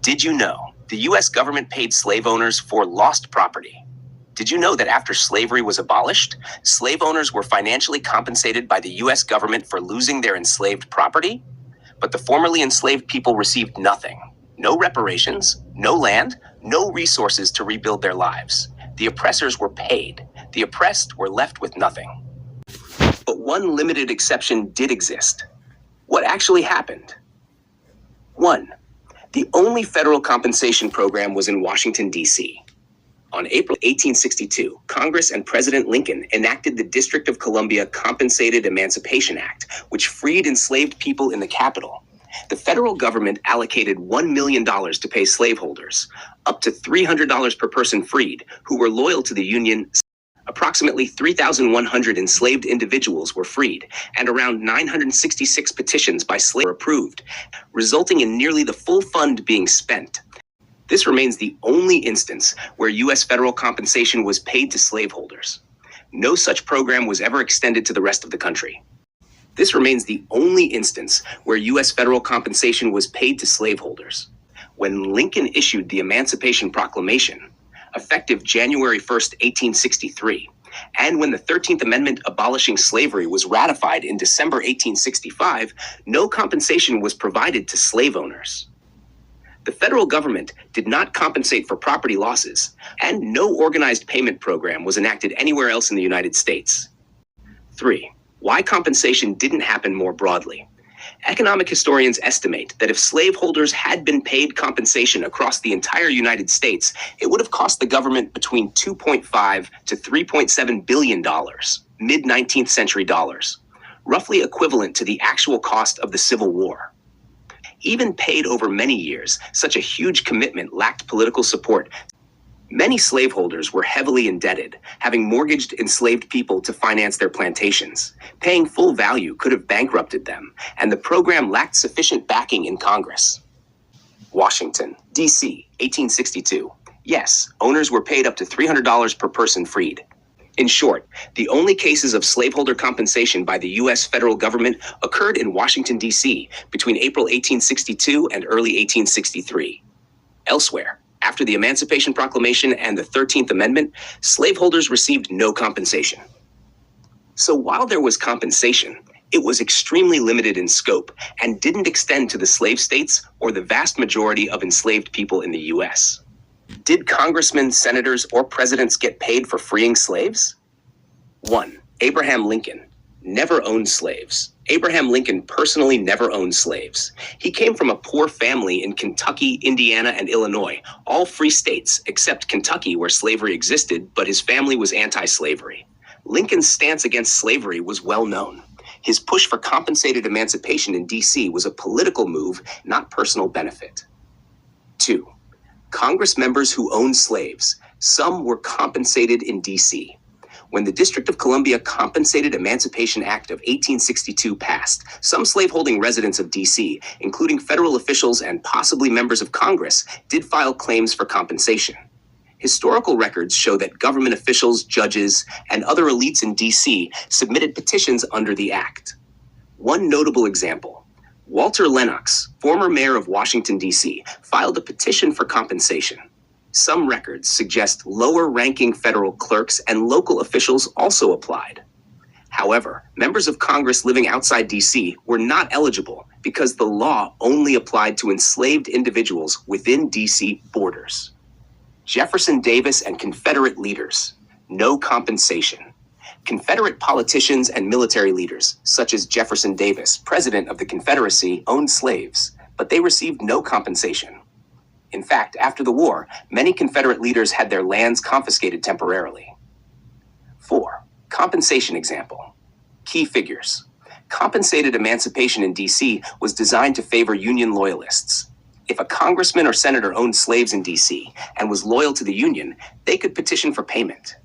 Did you know the U.S. government paid slave owners for lost property? Did you know that after slavery was abolished, slave owners were financially compensated by the U.S. government for losing their enslaved property? But the formerly enslaved people received nothing. No reparations, no land, no resources to rebuild their lives. The oppressors were paid. The oppressed were left with nothing. But one limited exception did exist. What actually happened? 1. The only federal compensation program was in Washington, D.C. On April 1862, Congress and President Lincoln enacted the District of Columbia Compensated Emancipation Act, which freed enslaved people in the capital. The federal government allocated $1 million to pay slaveholders, up to $300 per person freed, who were loyal to the Union. Approximately 3,100 enslaved individuals were freed, and around 966 petitions by slaves were approved, resulting in nearly the full fund being spent. This remains the only instance where U.S. federal compensation was paid to slaveholders. No such program was ever extended to the rest of the country. This remains the only instance where U.S. federal compensation was paid to slaveholders. When Lincoln issued the Emancipation Proclamation, effective January 1st, 1863, and when the 13th Amendment abolishing slavery was ratified in December 1865, no compensation was provided to slave owners. The federal government did not compensate for property losses, and no organized payment program was enacted anywhere else in the United States. 3. Why compensation didn't happen more broadly? Economic historians estimate that if slaveholders had been paid compensation across the entire United States, it would have cost the government between $2.5 to $3.7 billion, mid-19th century dollars, roughly equivalent to the actual cost of the Civil War. Even paid over many years, such a huge commitment lacked political support. Many slaveholders were heavily indebted, having mortgaged enslaved people to finance their plantations. Paying full value could have bankrupted them, and the program lacked sufficient backing in Congress. Washington, D.C., 1862. Yes, owners were paid up to $300 per person freed. In short, the only cases of slaveholder compensation by the U.S. federal government occurred in Washington, D.C. between April 1862 and early 1863. Elsewhere, after the Emancipation Proclamation and the 13th Amendment, slaveholders received no compensation. So while there was compensation, it was extremely limited in scope and didn't extend to the slave states or the vast majority of enslaved people in the U.S. Did congressmen, senators, or presidents get paid for freeing slaves? 1. Abraham Lincoln never owned slaves. Abraham Lincoln personally never owned slaves. He came from a poor family in Kentucky, Indiana, and Illinois, all free states except Kentucky, where slavery existed, but his family was anti-slavery. Lincoln's stance against slavery was well known. His push for compensated emancipation in D.C. was a political move, not personal benefit. 2. Congress members who owned slaves. Some were compensated in D.C. When the District of Columbia Compensated Emancipation Act of 1862 passed, some slaveholding residents of D.C., including federal officials and possibly members of Congress, did file claims for compensation. Historical records show that government officials, judges, and other elites in D.C. submitted petitions under the act. One notable example: Walter Lennox, former mayor of Washington, D.C., filed a petition for compensation. Some records suggest lower-ranking federal clerks and local officials also applied. However, members of Congress living outside D.C. were not eligible because the law only applied to enslaved individuals within D.C. borders. Jefferson Davis and Confederate leaders. No compensation. Confederate politicians and military leaders, such as Jefferson Davis, president of the Confederacy, owned slaves, but they received no compensation. In fact, after the war, many Confederate leaders had their lands confiscated temporarily. 4. Compensation example. Key figures. Compensated emancipation in D.C. was designed to favor Union loyalists. If a congressman or senator owned slaves in D.C. and was loyal to the Union, they could petition for payment.